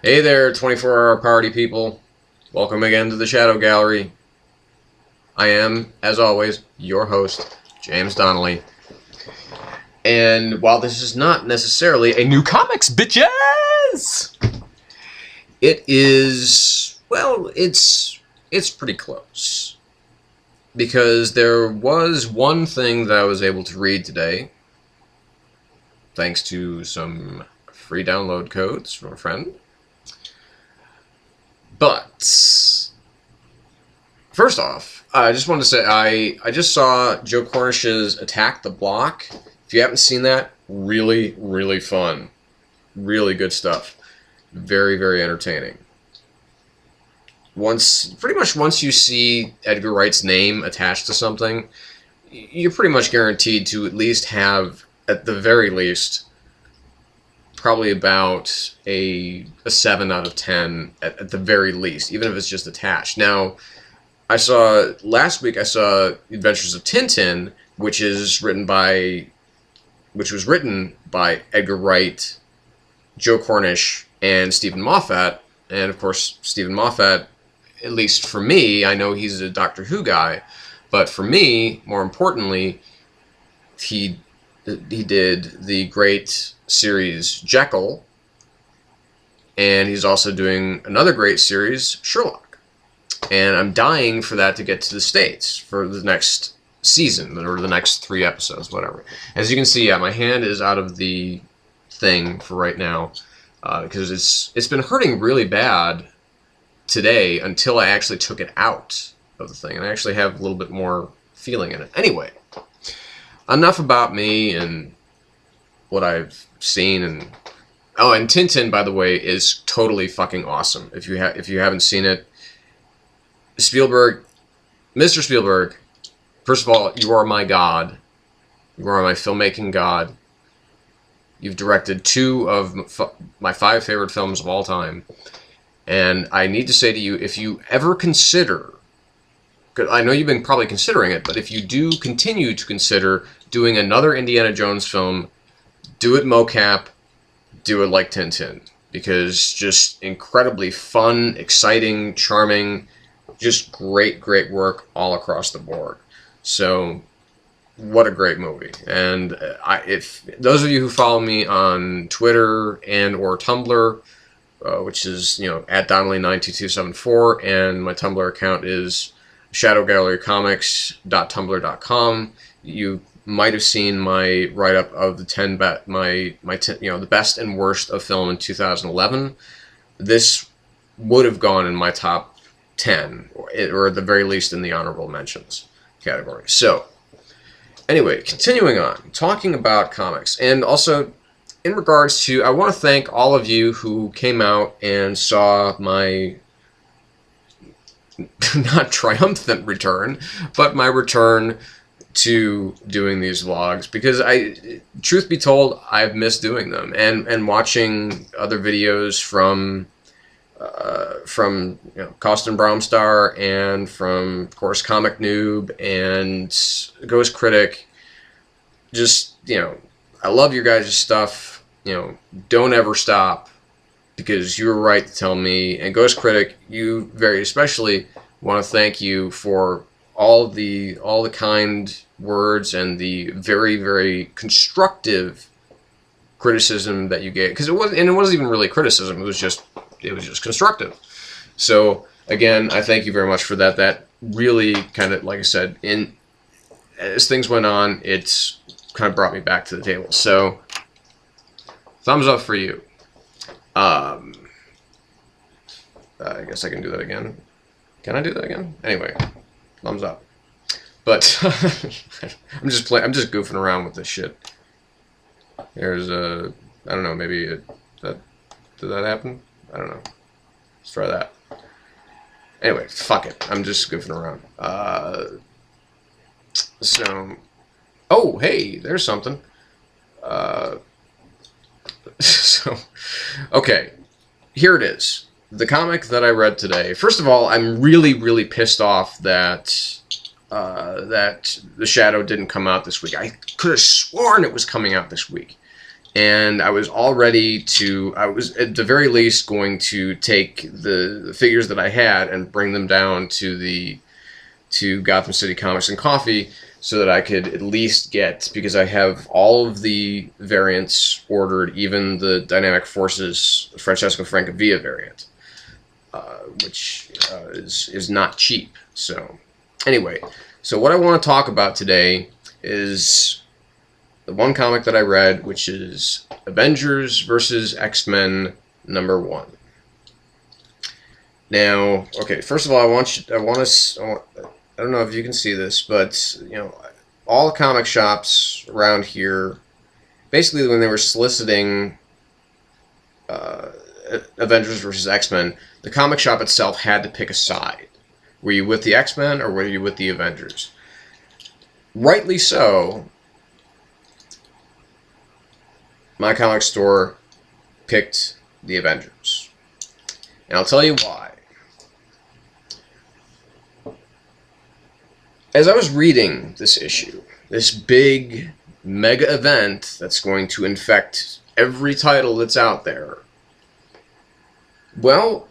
Hey there, 24-hour party people. Welcome again to the Shadow Gallery. I am, as always, your host, James Donnelly. And while this is not necessarily a new comics, bitches! It is, well, it's pretty close. Because there was one thing that I was able to read today, thanks to some free download codes from a friend. But first off, I just wanted to say I just saw Joe Cornish's Attack the Block. If you haven't seen that, really, really fun. Really good stuff. Very, very entertaining. Pretty much once you see Edgar Wright's name attached to something, you're pretty much guaranteed to at least have, at the very least, probably about a 7 out of 10 at the very least, even if it's just attached. Now, last week I saw Adventures of Tintin, which was written by Edgar Wright, Joe Cornish, and Stephen Moffat. And of course, Stephen Moffat, at least for me, I know he's a Doctor Who guy, but for me, more importantly, he did the great series Jekyll, and he's also doing another great series, Sherlock. And I'm dying for that to get to the States for the next season, or the next 3 episodes, whatever. As you can see, yeah, my hand is out of the thing for right now, because it's been hurting really bad today until I actually took it out of the thing, and I actually have a little bit more feeling in it. Anyway, enough about me and what I've seen. And Tintin, by the way, is totally fucking awesome. If you haven't seen it, Spielberg, Mr. Spielberg, first of all, you are my god. You are my filmmaking god. You've directed 2 of my 5 favorite films of all time. And I need to say to you, if you ever consider, because I know you've been probably considering it, but if you do continue to consider doing another Indiana Jones film, do it mocap, do it like Tintin. Because just incredibly fun, exciting, charming, just great, great work all across the board. So, what a great movie. And if those of you who follow me on Twitter and or Tumblr, which is, at Donnelly92274, and my Tumblr account is shadowgallerycomics.tumblr.com. You might have seen my write-up of the the best and worst of film in 2011. This would have gone in my top 10, or at the very least in the honorable mentions category. So, anyway, continuing on, talking about comics, and also in regards to, I want to thank all of you who came out and saw my not triumphant return, but my return to doing these vlogs, because truth be told, I've missed doing them, and watching other videos from Costin Bromstar, and from, of course, Comic Noob and Ghost Critic. Just, I love your guys' stuff. Don't ever stop, because you were right to tell me. And Ghost Critic, you very especially want to thank you for all the kind words and the very, very constructive criticism that you gave. Because it wasn't even really criticism. It was just constructive. So again, I thank you very much for that. That really kind of, like I said, as things went on, it's kind of brought me back to the table. So thumbs up for you. I guess I can do that again. Can I do that again? Anyway, thumbs up. But I'm just goofing around with this shit. There's I don't know, maybe did that happen? I don't know. Let's try that. Anyway, fuck it. I'm just goofing around. Oh, hey, there's something. Okay, here it is. The comic that I read today. First of all, I'm really, really pissed off that The Shadow didn't come out this week. I could have sworn it was coming out this week. and I was at the very least going to take the figures that I had and bring them down to Gotham City Comics and Coffee so that I could at least get, because I have all of the variants ordered, even the Dynamic Forces Francesco Francavilla variant, which is not cheap. So anyway, so what I want to talk about today is the one comic that I read, which is Avengers versus X-Men #1. Now, okay, first of all, I don't know if you can see this, but all the comic shops around here, basically when they were soliciting Avengers versus X-Men, the comic shop itself had to pick a side. Were you with the X-Men or were you with the Avengers? Rightly so. My comic store picked the Avengers. And I'll tell you why. As I was reading this issue, this big mega event that's going to infect every title that's out there, well,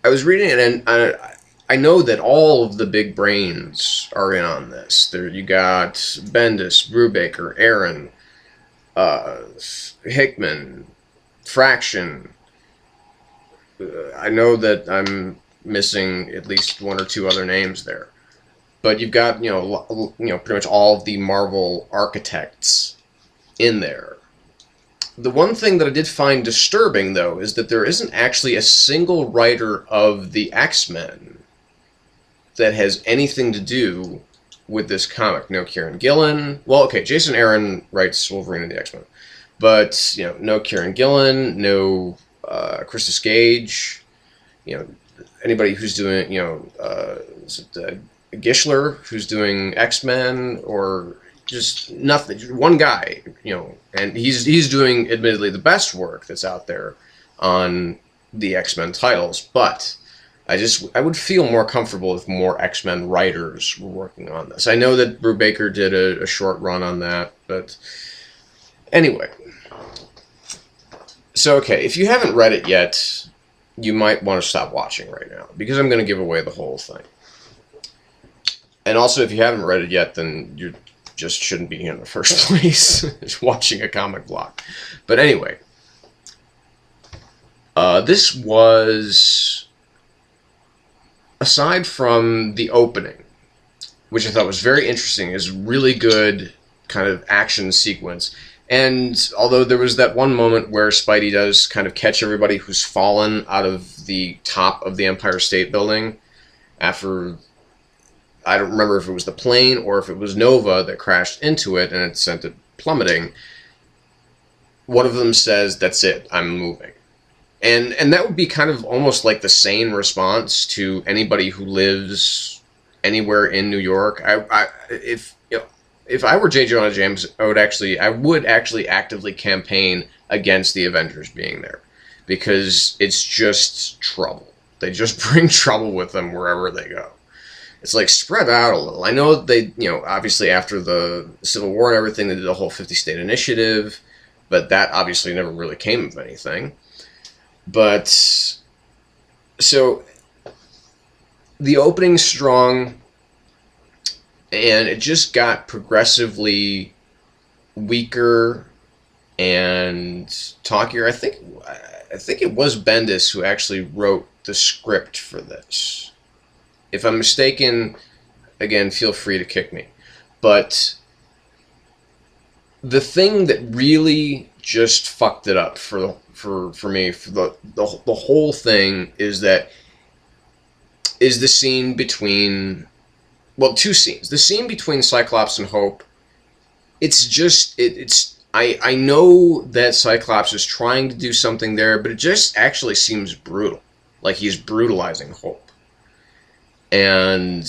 I was reading it, and I know that all of the big brains are in on this. There, you got Bendis, Brubaker, Aaron, Hickman, Fraction. I know that I'm missing at least one or two other names there, but you've got pretty much all of the Marvel architects in there. The one thing that I did find disturbing, though, is that there isn't actually a single writer of the X-Men that has anything to do with this comic. No Kieran Gillen. Well, okay, Jason Aaron writes Wolverine and the X-Men, but no Kieran Gillen, no Christos Gage. Anybody who's doing Gischler, who's doing X-Men, or just nothing. One guy, and he's doing admittedly the best work that's out there on the X-Men titles, but I would feel more comfortable if more X-Men writers were working on this. I know that Brubaker did a short run on that, but anyway. So, okay, if you haven't read it yet, you might want to stop watching right now, because I'm going to give away the whole thing. And also, if you haven't read it yet, then you just shouldn't be here in the first place, just watching a comic block. But anyway, this was, aside from the opening, which I thought was very interesting, is really good kind of action sequence. And although there was that one moment where Spidey does kind of catch everybody who's fallen out of the top of the Empire State Building after, I don't remember if it was the plane or if it was Nova that crashed into it and it sent it plummeting, one of them says, "That's it, I'm moving." And that would be kind of almost like the sane response to anybody who lives anywhere in New York. If I were J. Jonah James, I would actually actively campaign against the Avengers being there, because it's just trouble. They just bring trouble with them wherever they go. It's like, spread out a little. I know they, obviously after the Civil War and everything, they did the whole 50-state initiative, but that obviously never really came of anything. But, so, the opening's strong, and it just got progressively weaker and talkier. I think it was Bendis who actually wrote the script for this. If I'm mistaken, again, feel free to kick me. But the thing that really just fucked it up for me, for the whole thing, is the scene between, well, two scenes. The scene between Cyclops and Hope, I know that Cyclops is trying to do something there, but it just actually seems brutal. Like he's brutalizing Hope. And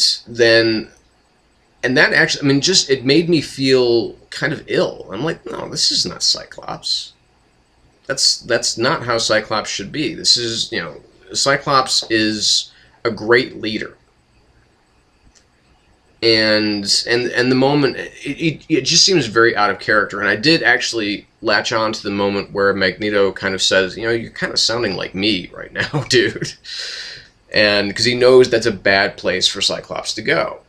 that actually, it made me feel kind of ill. I'm like, no, this is not Cyclops. That's not how Cyclops should be. This is, Cyclops is a great leader. and the moment it just seems very out of character. And I did actually latch on to the moment where Magneto kind of says, you know, you're kind of sounding like me right now, dude. And because he knows that's a bad place for Cyclops to go.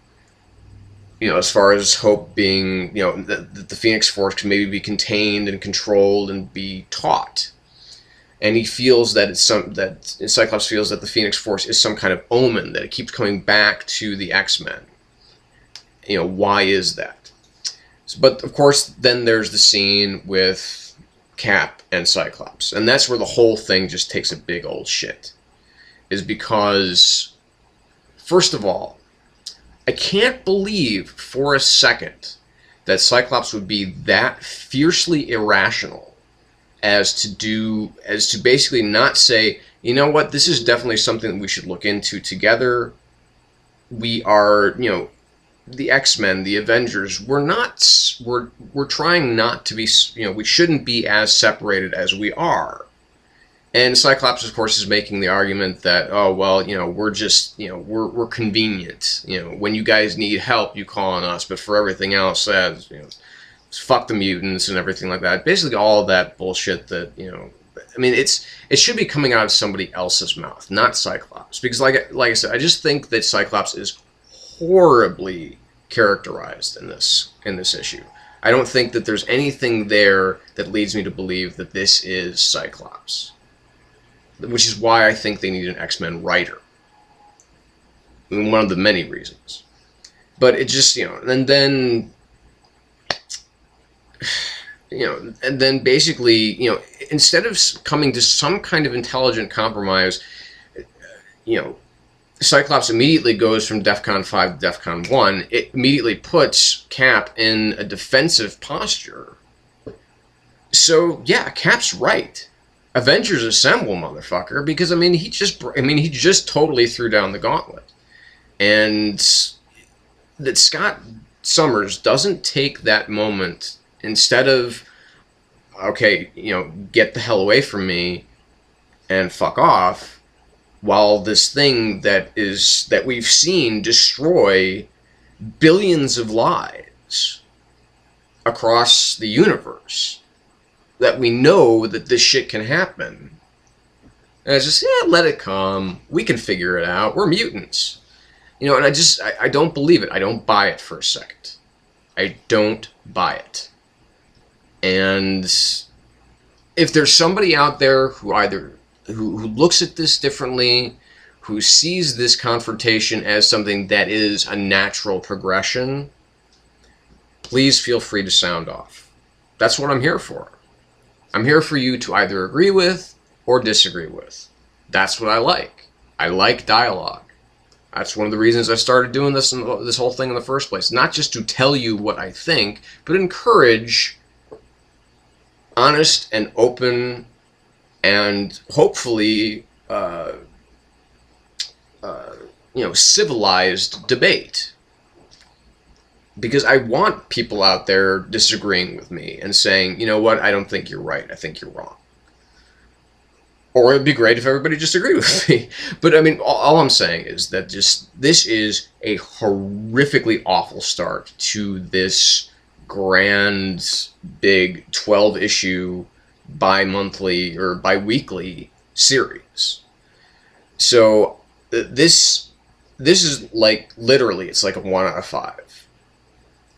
You know, as far as Hope being, you know, that the Phoenix Force can maybe be contained and controlled and be taught. And he feels that Cyclops feels that the Phoenix Force is some kind of omen, that it keeps coming back to the X-Men. You know, why is that? But of course, then there's the scene with Cap and Cyclops, and that's where the whole thing just takes a big old shit. Is because, first of all, I can't believe for a second that Cyclops would be that fiercely irrational as to basically not say, you know what, this is definitely something that we should look into together. We are, you know, the X-Men, the Avengers, we're trying not to be, you know, we shouldn't be as separated as we are. And Cyclops, of course, is making the argument that, oh, well, you know, we're just, you know, we're convenient. You know, when you guys need help, you call on us, but for everything else, you know, fuck the mutants and everything like that. Basically all of that bullshit that, you know, I mean, it should be coming out of somebody else's mouth, not Cyclops. Because like I said, I just think that Cyclops is horribly characterized in this issue. I don't think that there's anything there that leads me to believe that this is Cyclops. Which is why I think they need an X-Men writer. I mean, one of the many reasons. But it just, you know, and then, you know, and then basically, you know, instead of coming to some kind of intelligent compromise, you know, Cyclops immediately goes from DEFCON 5 to DEFCON 1. It immediately puts Cap in a defensive posture. So, yeah, Cap's right. Avengers assemble, motherfucker, because, I mean, he just totally threw down the gauntlet. And that Scott Summers doesn't take that moment, instead of, okay, you know, get the hell away from me and fuck off, while this thing that we've seen destroy billions of lives across the universe, that we know that this shit can happen. And it's just, yeah, let it come. We can figure it out. We're mutants. You know, and I don't believe it. I don't buy it for a second. I don't buy it. And if there's somebody out there who looks at this differently, who sees this confrontation as something that is a natural progression, please feel free to sound off. That's what I'm here for. I'm here for you to either agree with or disagree with. That's what I like. I like dialogue. That's one of the reasons I started doing this whole thing in the first place. Not just to tell you what I think, but encourage honest and open and hopefully, you know, civilized debate. Because I want people out there disagreeing with me and saying, you know what, I don't think you're right, I think you're wrong. Or it'd be great if everybody just agreed with me. But I mean, all I'm saying is that this is a horrifically awful start to this grand, big 12-issue bi-monthly or bi-weekly series. So this is like, literally, it's like a 1 out of 5.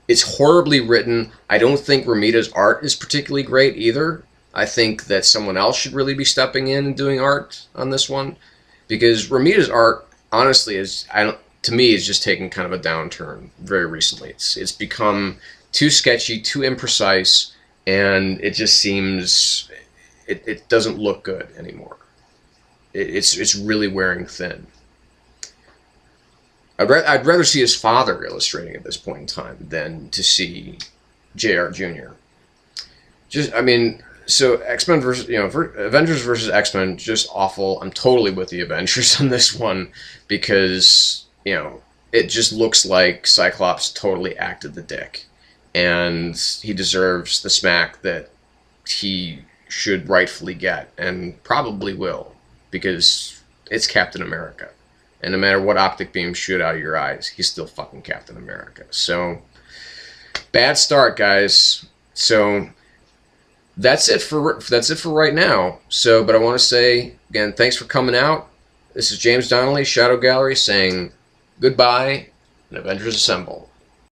It's horribly written. I don't think Romita's art is particularly great either. I think that someone else should really be stepping in and doing art on this one, because Romita's art, honestly, to me, is just taking kind of a downturn very recently. It's become too sketchy, too imprecise, and it just seems it doesn't look good anymore. It's really wearing thin. I'd rather see his father illustrating at this point in time than to see J.R. Jr. Just, I mean, so X-Men versus, you know, Avengers versus X-Men, just awful. I'm totally with the Avengers on this one because, you know, it just looks like Cyclops totally acted the dick. And he deserves the smack that he should rightfully get, and probably will, because it's Captain America. And no matter what optic beams shoot out of your eyes, he's still fucking Captain America. So, bad start, guys. So, that's it for right now. So, but I want to say again, thanks for coming out. This is James Donnelly, Shadow Gallery, saying goodbye and Avengers Assemble.